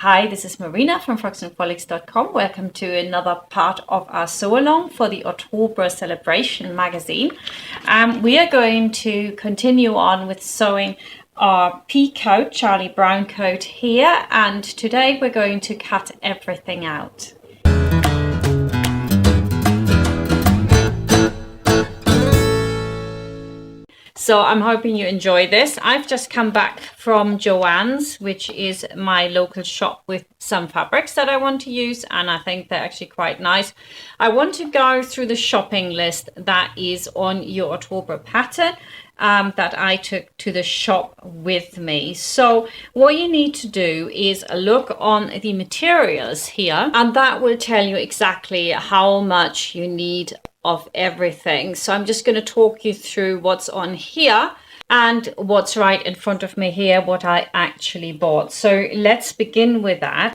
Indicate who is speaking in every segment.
Speaker 1: Hi, this is Marina from frocksandfrolics.com. Welcome to another part of our sew along for the Ottobre celebration magazine. We are going to continue on with sewing our pea coat, Charlie Brown coat here, and today we're going to cut everything out. So I'm hoping you enjoy this. I've just come back from Joann's, which is my local shop with some fabrics that I want to use, and I think they're actually quite nice. I want to go through the shopping list that is on your Ottobre pattern that I took to the shop with me. So what you need to do is look on the materials here, and that will tell you exactly how much you need of everything. So I'm just going to talk you through what's on here and what's right in front of me here, what I actually bought. So let's begin with that.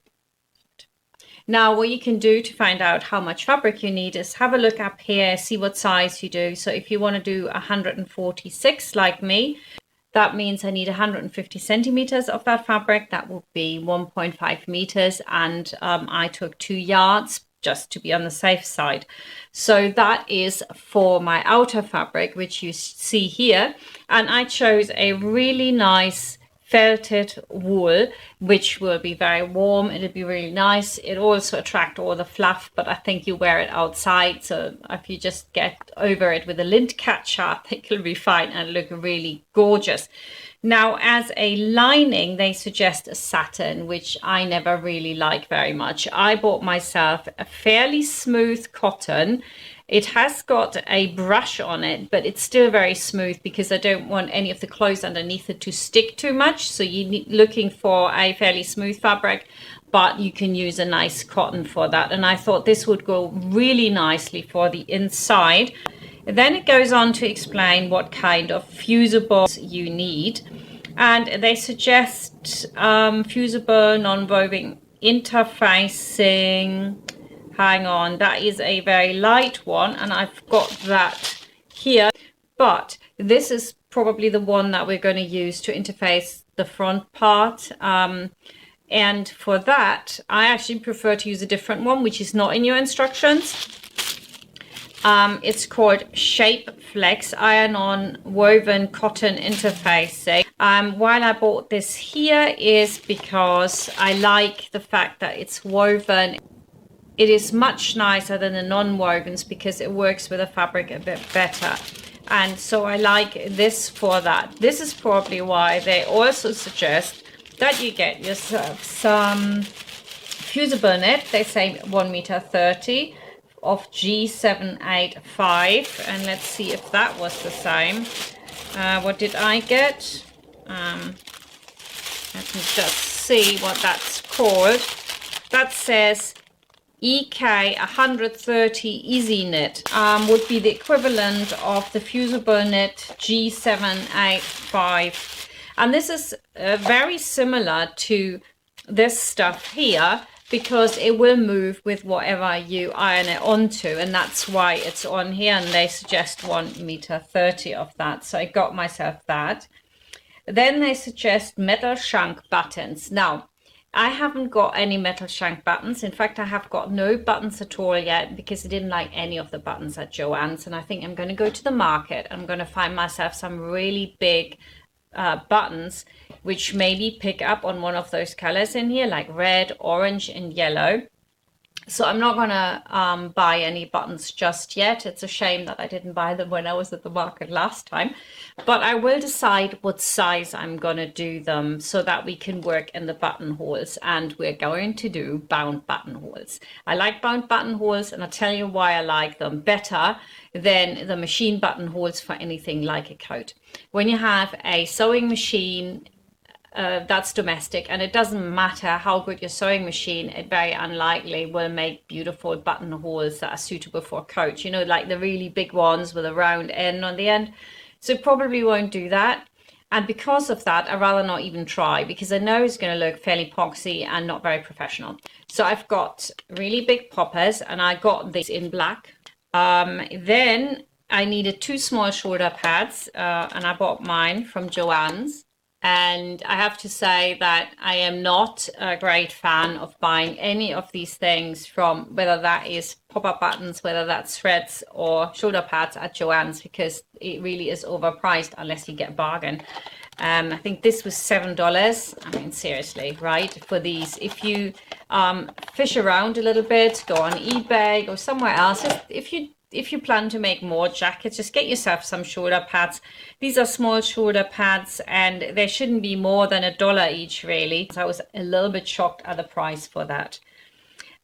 Speaker 1: Now, what you can do to find out how much fabric you need is have a look up here, see what size you do. So if you want to do 146 like me, that means I need 150 centimeters of that fabric. That would be 1.5 meters. And I took 2 yards just to be on the safe side. So that is for my outer fabric, which you see here. And I chose a really nice felted wool, which will be very warm. It'll be really nice. It also attract all the fluff, but I think you wear it outside. So if you just get over it with a lint catcher, I think it'll be fine and look really gorgeous. Now, as a lining, they suggest a satin, which I never really like very much. I bought myself a fairly smooth cotton. It has got a brush on it, but it's still very smooth because I don't want any of the clothes underneath it to stick too much. So you're looking for a fairly smooth fabric, but you can use a nice cotton for that. And I thought this would go really nicely for the inside. Then it goes on to explain what kind of fusibles you need. And they suggest fusible non-woven interfacing. Hang on, that is a very light one, and I've got that here. But this is probably the one that we're going to use to interface the front part. And for that, I actually prefer to use a different one, which is not in your instructions. It's called Shape Flex Iron-On Woven Cotton Interfacing. Why I bought this here is because I like the fact that it's woven. It is much nicer than the non-wovens because it works with the fabric a bit better. And so I like this for that. This is probably why they also suggest that you get yourself some fusible knit. They say 1.30 meters of G785, and let's see if that was the same. What did I get? Let me just see what that's called. That says EK 130 Easy Knit, would be the equivalent of the fusible knit G785, and this is very similar to this stuff here, because it will move with whatever you iron it onto, and that's why it's on here, and they suggest 1.30 meters of that. So I got myself that. Then they suggest metal shank buttons. Now, I haven't got any metal shank buttons. In fact, I have got no buttons at all yet because I didn't like any of the buttons at Joann's, and I think I'm going to go to the market. I'm going to find myself some really big buttons, which maybe pick up on one of those colors in here, like red, orange, and yellow. So I'm not gonna buy any buttons just yet. It's a shame that I didn't buy them when I was at the market last time, but I will decide what size I'm gonna do them so that we can work in the buttonholes, and we're going to do bound buttonholes. I like bound buttonholes, and I'll tell you why I like them better than the machine buttonholes for anything like a coat. When you have a sewing machine that's domestic, and it doesn't matter how good your sewing machine, it very unlikely will make beautiful buttonholes that are suitable for a coat, you know, like the really big ones with a round end on the end. So it probably won't do that, and because of that I'd rather not even try, because I know it's going to look fairly poxy and not very professional. So I've got really big poppers, and I got these in black. Then I needed 2 small shoulder pads, and I bought mine from Joann's. And I have to say that I am not a great fan of buying any of these things from, whether that is pop-up buttons, whether that's threads or shoulder pads at Joann's, because it really is overpriced unless you get a bargain. I think this was $7. I mean, seriously, right? For these, if you fish around a little bit, go on eBay or somewhere else, if you plan to make more jackets, just get yourself some shoulder pads. These are small shoulder pads and they shouldn't be more than $1 each, really. So I was a little bit shocked at the price for that.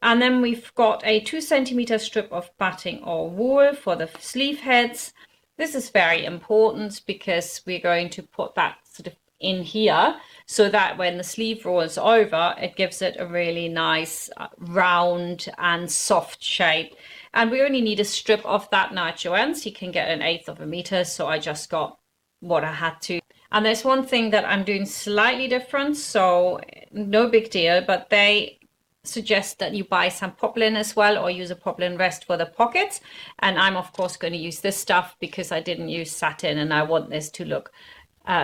Speaker 1: And then we've got a 2 centimeter strip of batting or wool for the sleeve heads. This is very important because we're going to put that sort of in here so that when the sleeve rolls over, it gives it a really nice round and soft shape. And we only need a strip of that now at Joann's. You can get 1/8 of a meter, so I just got what I had to. And there's one thing that I'm doing slightly different, so no big deal, but they suggest that you buy some poplin as well, or use a poplin rest for the pockets. And I'm of course going to use this stuff because I didn't use satin and I want this to look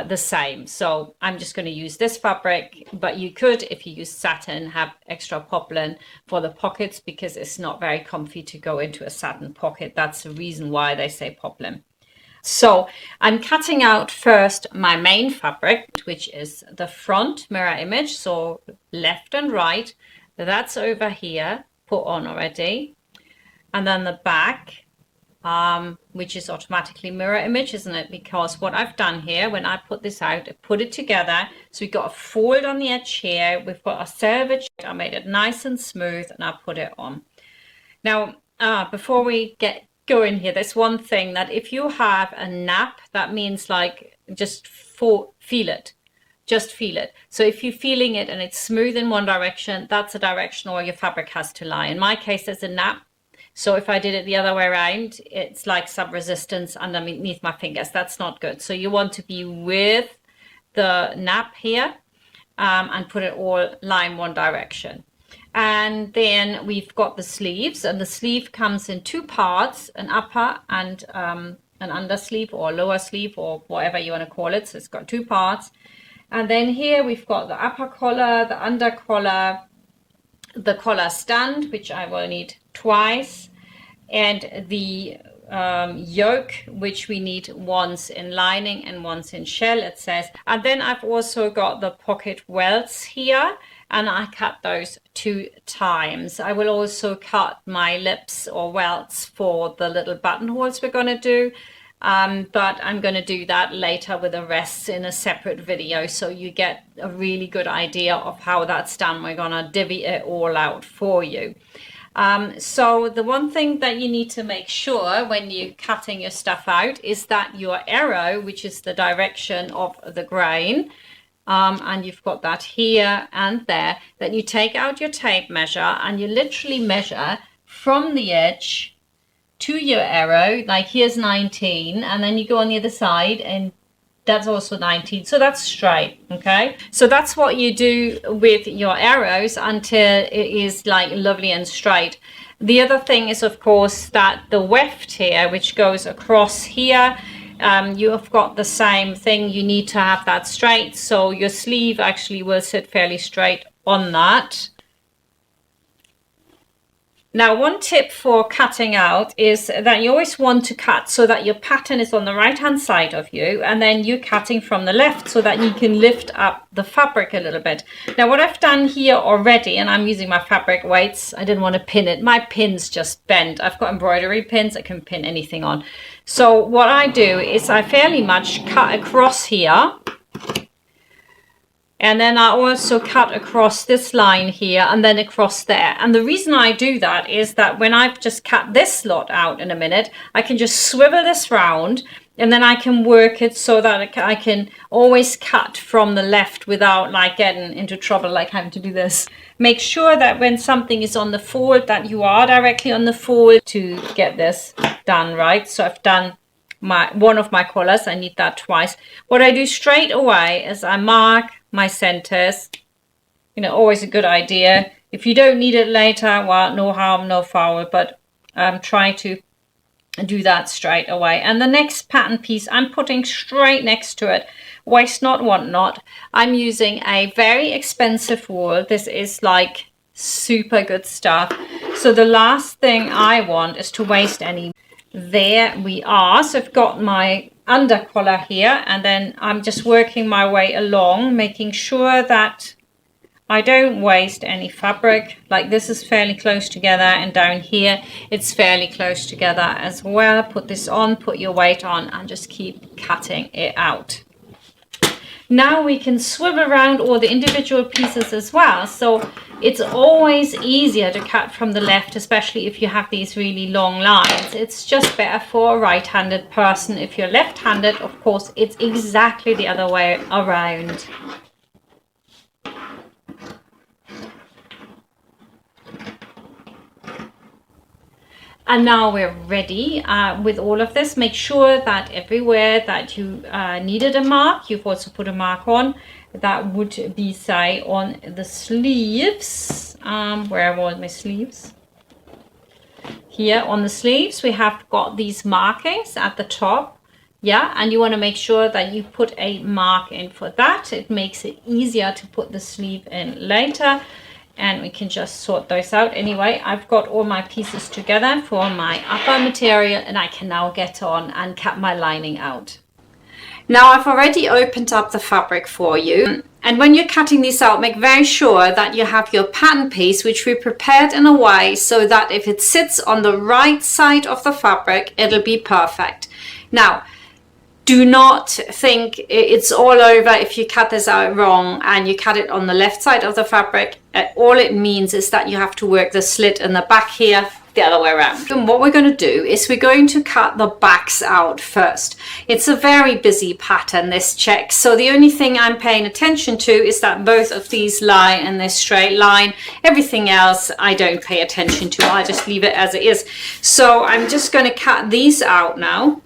Speaker 1: the same. So I'm just going to use this fabric, but you could, if you use satin, have extra poplin for the pockets because it's not very comfy to go into a satin pocket. That's the reason why they say poplin. So I'm cutting out first my main fabric, which is the front mirror image, so left and right. That's over here, put on already. And then the back, which is automatically mirror image, isn't it? Because what I've done here, when I put this out, I put it together. So we've got a fold on the edge here. We've got a selvage. I made it nice and smooth and I put it on. Now, before we get going here, there's one thing that if you have a nap, that means like just feel it. Just feel it. So if you're feeling it and it's smooth in one direction, that's a direction where your fabric has to lie. In my case, there's a nap. So if I did it the other way around, it's like some resistance underneath my fingers. That's not good. So you want to be with the nap here and put it all lie in one direction. And then we've got the sleeves, and the sleeve comes in 2 parts, an upper and an under sleeve or lower sleeve or whatever you want to call it. So it's got 2 parts. And then here we've got the upper collar, the under collar, the collar stand, which I will need twice, and the yoke, which we need once in lining and once in shell, it says. And then I've also got the pocket welts here, and I cut those 2 times. I will also cut my lips or welts for the little buttonholes we're going to do. But I'm going to do that later with the rests in a separate video, so you get a really good idea of how that's done. We're going to divvy it all out for you. So the one thing that you need to make sure when you're cutting your stuff out is that your arrow, which is the direction of the grain, and you've got that here and there, that you take out your tape measure and you literally measure from the edge to your arrow. Like here's 19, and then you go on the other side and that's also 19, so that's straight. Okay, so that's what you do with your arrows until it is like lovely and straight. The other thing is of course that the weft here, which goes across here, you have got the same thing. You need to have that straight, so your sleeve actually will sit fairly straight on that. Now, one tip for cutting out is that you always want to cut so that your pattern is on the right hand side of you, and then you're cutting from the left so that you can lift up the fabric a little bit. Now, what I've done here already, and I'm using my fabric weights, I didn't want to pin it. My pins just bent. I've got embroidery pins I can pin anything on. So what I do is I fairly much cut across here. And then I also cut across this line here and then across there. And the reason I do that is that when I've just cut this lot out in a minute, I can just swivel this round and then I can work it so that I can always cut from the left without like getting into trouble, like having to do this. Make sure that when something is on the fold that you are directly on the fold to get this done right. So I've done one of my collars. I need that twice. What I do straight away is I mark my centers. You know, always a good idea. If you don't need it later, well, no harm, no foul, but try to do that straight away. And the next pattern piece I'm putting straight next to it, waste not, want not. I'm using a very expensive wool. This is like super good stuff. So the last thing I want is to waste any. There we are. So I've got my under collar here, and then I'm just working my way along, making sure that I don't waste any fabric. Like this is fairly close together, and down here it's fairly close together as well. Put this on, put your weight on, and just keep cutting it out. Now we can swivel around all the individual pieces as well. So it's always easier to cut from the left, especially if you have these really long lines. It's just better for a right-handed person. If you're left-handed, of course, it's exactly the other way around. And now we're ready with all of this. Make sure that everywhere that you needed a mark, you've also put a mark on. That would be, say, on the sleeves. Where are all my sleeves? Here on the sleeves, we have got these markings at the top. Yeah, and you want to make sure that you put a mark in for that. It makes it easier to put the sleeve in later. And we can just sort those out. Anyway, I've got all my pieces together for my upper material, and I can now get on and cut my lining out. Now I've already opened up the fabric for you. And when you're cutting these out, make very sure that you have your pattern piece, which we prepared in a way so that if it sits on the right side of the fabric, it'll be perfect. Now, do not think it's all over if you cut this out wrong and you cut it on the left side of the fabric. All it means is that you have to work the slit in the back here the other way around. And what we're going to do is we're going to cut the backs out first. It's a very busy pattern, this check. So the only thing I'm paying attention to is that both of these lie in this straight line. Everything else I don't pay attention to. I just leave it as it is. So I'm just going to cut these out now.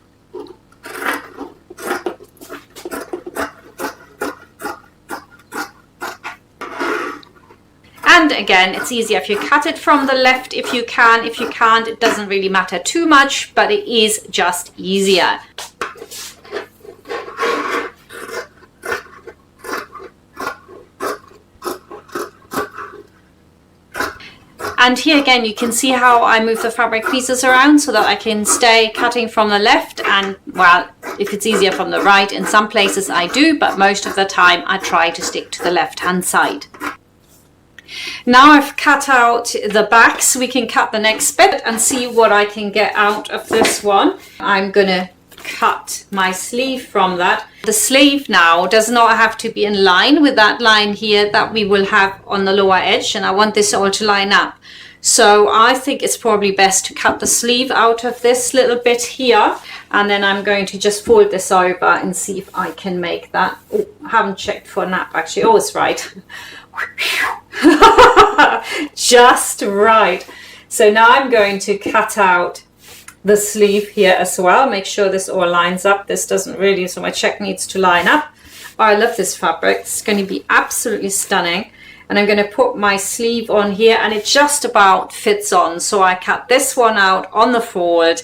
Speaker 1: And again, it's easier if you cut it from the left if you can. If you can't, it doesn't really matter too much, but it is just easier. And here again, you can see how I move the fabric pieces around so that I can stay cutting from the left, and well, if it's easier from the right, in some places I do, but most of the time I try to stick to the left-hand side. Now I've cut out the backs, we can cut the next bit and see what I can get out of this one. I'm gonna cut my sleeve from that. The sleeve now does not have to be in line with that line here that we will have on the lower edge, and I want this all to line up. So I think it's probably best to cut the sleeve out of this little bit here, and then I'm going to just fold this over and see if I can make that. Oh, I haven't checked for a nap actually. Oh, it's right. Just right. So now I'm going to cut out the sleeve here as well. Make sure this all lines up. This doesn't really, so my check needs to line up. Oh, I love this fabric. It's going to be absolutely stunning. And I'm going to put my sleeve on here, and it just about fits on. So I cut this one out on the fold.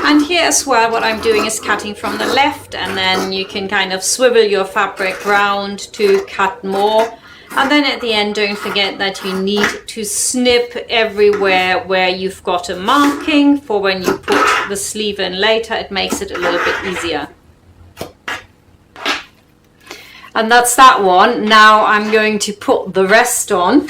Speaker 1: And here as well, what I'm doing is cutting from the left, and then you can kind of swivel your fabric round to cut more. And then at the end, don't forget that you need to snip everywhere where you've got a marking for when you put the sleeve in later. It makes it a little bit easier. And that's that one. Now I'm going to put the rest on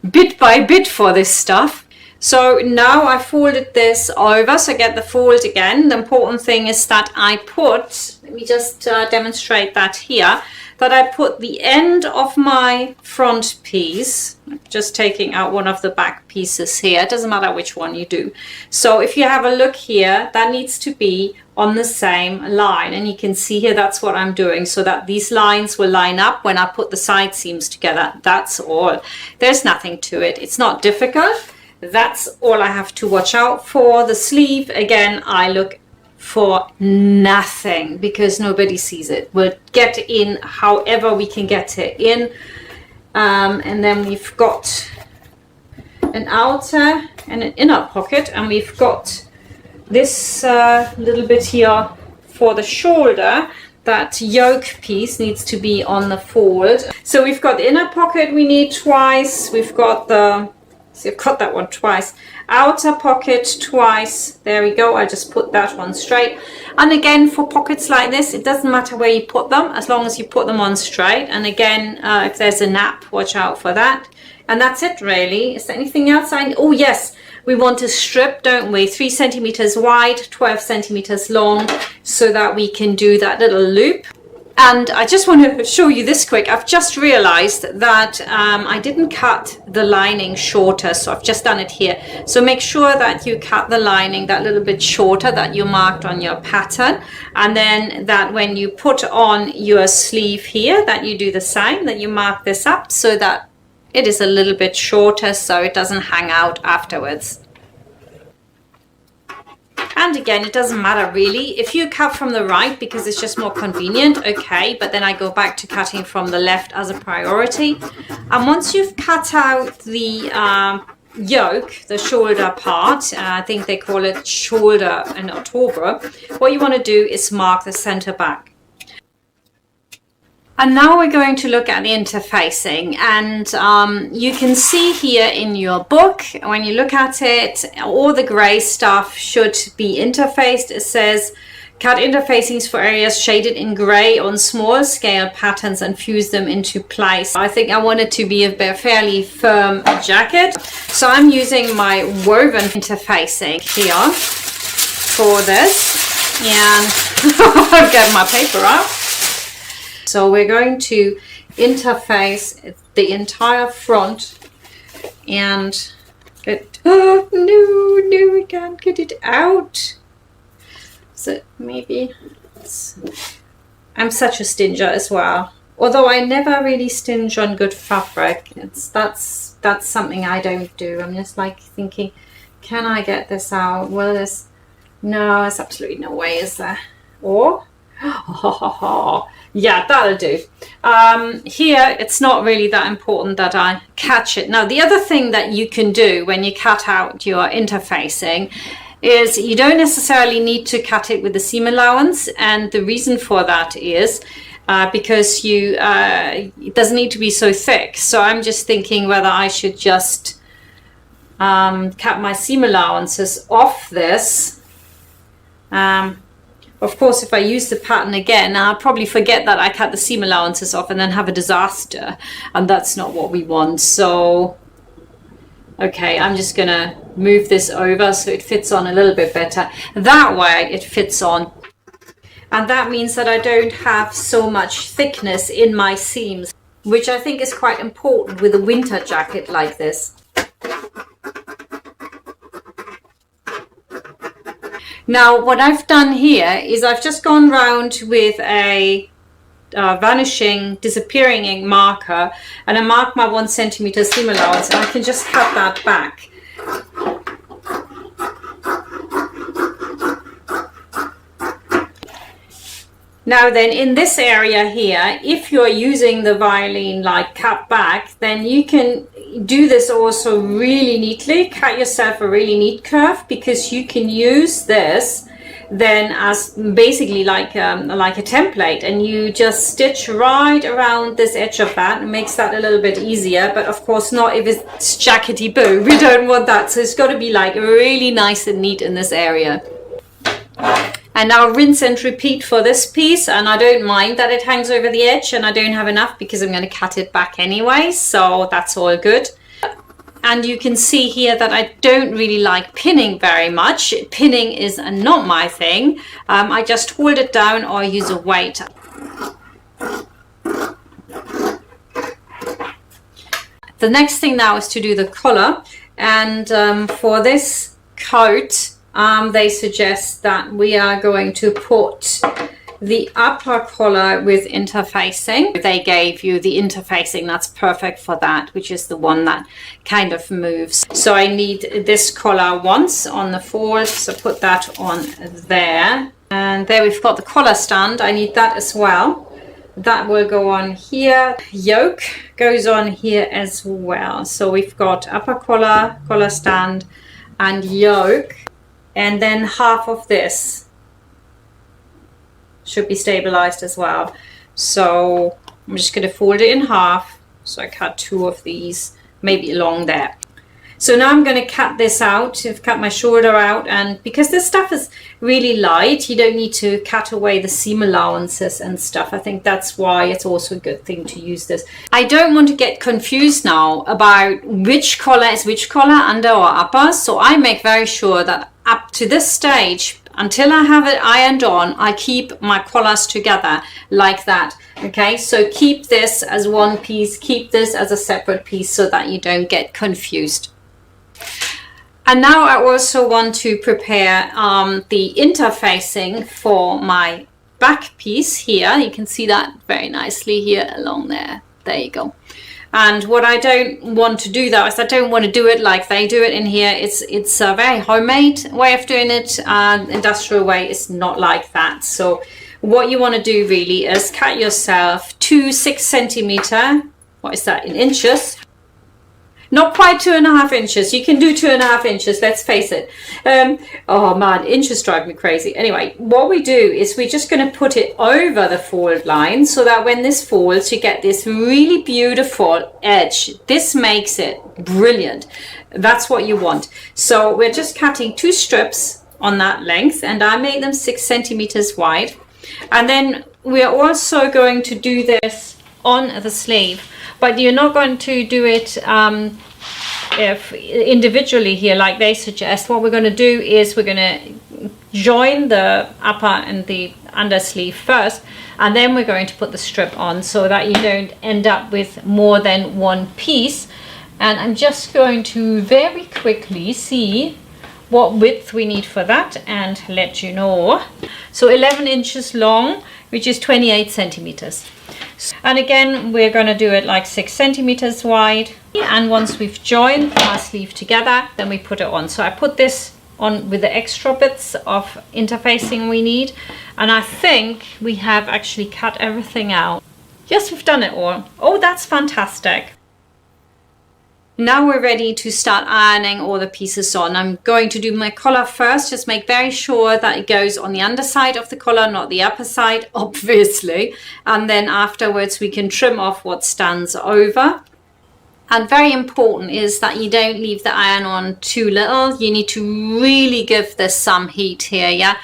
Speaker 1: bit by bit for this stuff. So now I folded this over, so get the fold again. The important thing is that I put, let me just demonstrate that here, that I put the end of my front piece, just taking out one of the back pieces here, it doesn't matter which one you do. So if you have a look here, that needs to be on the same line, and you can see here that's what I'm doing, so that these lines will line up when I put the side seams together. That's all. There's nothing to it. It's not difficult. That's all I have to watch out for. The sleeve, again, I look for nothing because nobody sees it. We'll get in however we can get it in. And then we've got an outer and an inner pocket, and we've got this little bit here for the shoulder. That yoke piece needs to be on the fold. So we've got the inner pocket we need twice. We've got the, so I've got that one twice. Outer pocket twice. There we go. I just put that one straight. And again, for pockets like this, it doesn't matter where you put them, as long as you put them on straight. And again, if there's a nap, watch out for that. And that's it really. Is there anything else oh yes, we want a strip, don't we? 3 centimeters wide, 12 centimeters long, so that we can do that little loop. And I just want to show you this quick. I've just realized that I didn't cut the lining shorter, so I've just done it here. So make sure that you cut the lining that little bit shorter that you marked on your pattern, and then that when you put on your sleeve here, that you do the same, that you mark this up so that it is a little bit shorter so it doesn't hang out afterwards. And again, it doesn't matter really. If you cut from the right because it's just more convenient, okay, but then I go back to cutting from the left as a priority. And once you've cut out the yoke, the shoulder part, I think they call it shoulder and Ottobre, what you want to do is mark the center back. And now we're going to look at the interfacing, and you can see here in your book, when you look at it, all the gray stuff should be interfaced. It says cut interfacings for areas shaded in gray on small scale patterns and fuse them into place. I think I want it to be a fairly firm jacket, so I'm using my woven interfacing here for this, and I'll get my paper out. So we're going to interface the entire front and it, oh no, we can't get it out. So maybe I'm such a stinger as well. Although I never really stinge on good fabric. That's something I don't do. I'm just like thinking, can I get this out? Well, no, there's absolutely no way, is there? Or yeah, that'll do. Here it's not really that important that I catch it. Now the other thing that you can do when you cut out your interfacing is you don't necessarily need to cut it with the seam allowance, and the reason for that is because it doesn't need to be so thick. So I'm just thinking whether I should just cut my seam allowances off this. Of course, if I use the pattern again, I'll probably forget that I cut the seam allowances off and then have a disaster, and that's not what we want. So, okay, I'm just gonna move this over so it fits on a little bit better. That way it fits on, and that means that I don't have so much thickness in my seams, which I think is quite important with a winter jacket like this. Now what I've done here is I've just gone round with a vanishing, disappearing ink marker, and I mark my 1 centimeter seam allowance, and I can just cut that back. Now then, in this area here, if you're using the violin like cut back, then you can do this also really neatly. Cut yourself a really neat curve, because you can use this then as basically like a template, and you just stitch right around this edge of that. It makes that a little bit easier, but of course not if it's jackety boo. We don't want that, so it's got to be like really nice and neat in this area. And now rinse and repeat for this piece, and I don't mind that it hangs over the edge and I don't have enough because I'm going to cut it back anyway, so that's all good. And you can see here that I don't really like pinning very much. Pinning is not my thing. I just hold it down or use a weight. The next thing now is to do the collar, and for this coat they suggest that we are going to put the upper collar with interfacing. They gave you the interfacing that's perfect for that, which is the one that kind of moves. So I need this collar once on the fold, so put that on there. And there we've got the collar stand. I need that as well. That will go on here. Yoke goes on here as well. So we've got upper collar, collar stand, and yoke. And then half of this should be stabilized as well. So I'm just going to fold it in half. So I cut 2 of these, maybe along there. So now I'm going to cut this out. I've cut my shoulder out, and because this stuff is really light, you don't need to cut away the seam allowances and stuff. I think that's why it's also a good thing to use this. I don't want to get confused now about which collar is which collar, under or upper. So I make very sure that up to this stage, until I have it ironed on, I keep my collars together like that. Okay, so keep this as one piece, keep this as a separate piece so that you don't get confused. And now I also want to prepare the interfacing for my back piece here. You can see that very nicely here along there. There you go. And what I don't want to do though is I don't want to do it like they do it in here. It's a very homemade way of doing it. Industrial way is not like that. So what you want to do really is cut yourself 2 6cm, what is that in inches? Not quite 2.5 inches. You can do 2.5 inches, let's face it. Oh man, inches drive me crazy. Anyway, what we do is we're just going to put it over the fold line so that when this folds, you get this really beautiful edge. This makes it brilliant. That's what you want. So we're just cutting 2 strips on that length, and I made them 6 centimeters wide. And then we're also going to do this on the sleeve. But you're not going to do it if individually here like they suggest. What we're going to do is we're going to join the upper and the under sleeve first, and then we're going to put the strip on so that you don't end up with more than one piece. And I'm just going to very quickly see what width we need for that and let you know. So 11 inches long, which is 28 centimeters. And again, we're going to do it like 6 centimeters wide. And once we've joined our sleeve together, then we put it on. So I put this on with the extra bits of interfacing we need. And I think we have actually cut everything out. Yes, we've done it all. Oh, that's fantastic. Now we're ready to start ironing all the pieces on. I'm going to do my collar first. Just make very sure that it goes on the underside of the collar, not the upper side, obviously. And then afterwards we can trim off what stands over. And very important is that you don't leave the iron on too little. You need to really give this some heat here, yeah?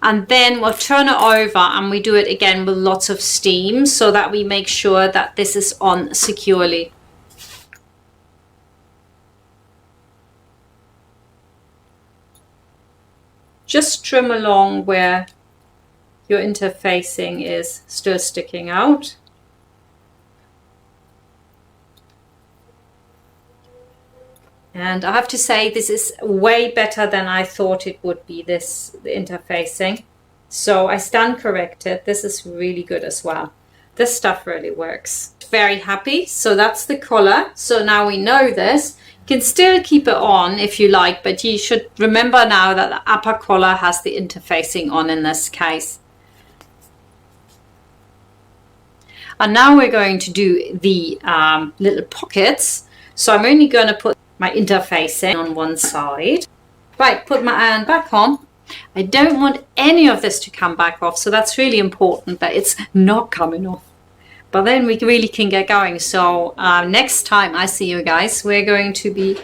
Speaker 1: And then we'll turn it over and we do it again with lots of steam so that we make sure that this is on securely. Just trim along where your interfacing is still sticking out. And I have to say this is way better than I thought it would be, the interfacing. So I stand corrected. This is really good as well. This stuff really works. Very happy. So that's the collar. So now we know this. You can still keep it on if you like, but you should remember now that the upper collar has the interfacing on in this case. And now we're going to do the little pockets. So I'm only going to put my interfacing on one side. Right, put my iron back on. I don't want any of this to come back off, so that's really important that it's not coming off. But then we really can get going. So next time I see you guys, we're going to be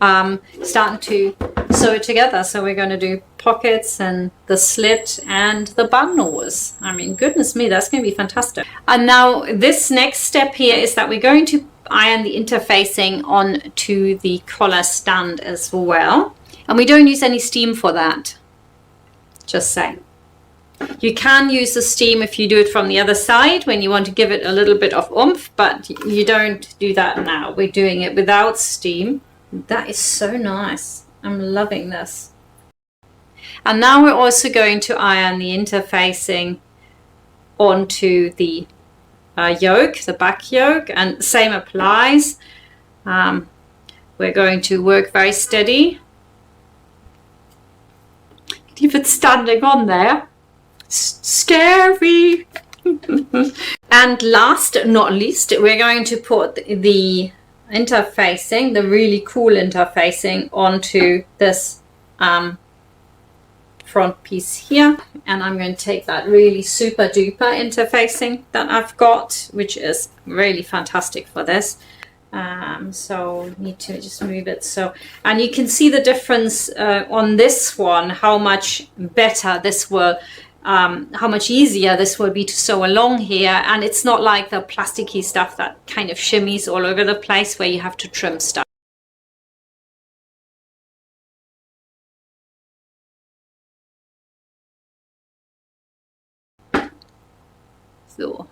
Speaker 1: starting to sew it together. So we're going to do pockets and the slit and the buttonholes. I mean, goodness me, that's going to be fantastic. And now this next step here is that we're going to iron the interfacing onto the collar stand as well. And we don't use any steam for that. Just saying. You can use the steam if you do it from the other side when you want to give it a little bit of oomph, but you don't do that now. We're doing it without steam. That is so nice. I'm loving this. And now we're also going to iron the interfacing onto the yoke, the back yoke, and same applies. We're going to work very steady. Leave it standing on there. Scary. And last not least, we're going to put the interfacing, the really cool interfacing, onto this front piece here. And I'm going to take that really super duper interfacing that I've got, which is really fantastic for this. So need to just move it so, and you can see the difference on this one, how much better this will, how much easier this will be to sew along here. And it's not like the plasticky stuff that kind of shimmies all over the place where you have to trim stuff. So.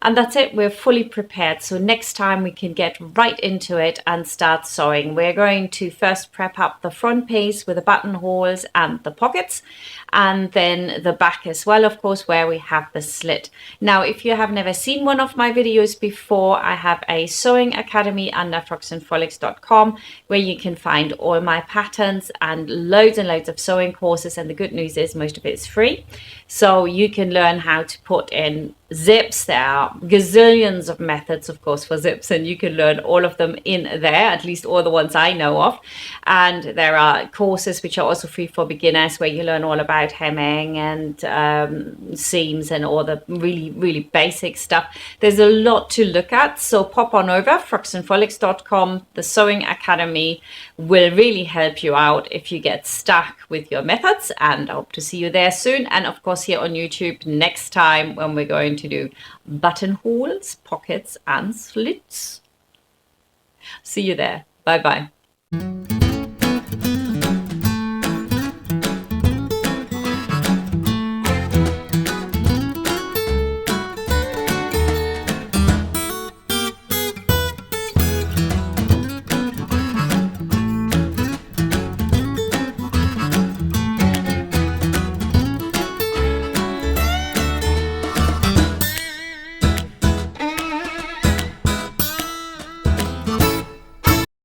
Speaker 1: And that's it, we're fully prepared. So next time we can get right into it and start sewing. We're going to first prep up the front piece with the buttonholes and the pockets, and then the back as well, of course, where we have the slit. Now, if you have never seen one of my videos before, I have a sewing academy under frocksandfrolics.com where you can find all my patterns and loads of sewing courses. And the good news is most of it is free. So you can learn how to put in zips. There are gazillions of methods, of course, for zips, and you can learn all of them in there, at least all the ones I know of. And there are courses which are also free for beginners where you learn all about hemming and seams and all the really basic stuff. There's a lot to look at, so pop on over frocksandfrolics.com. The Sewing Academy will really help you out if you get stuck with your methods, and I hope to see you there soon. And of course here on YouTube next time when we're going to do buttonholes, pockets and slits. See you there. Bye bye.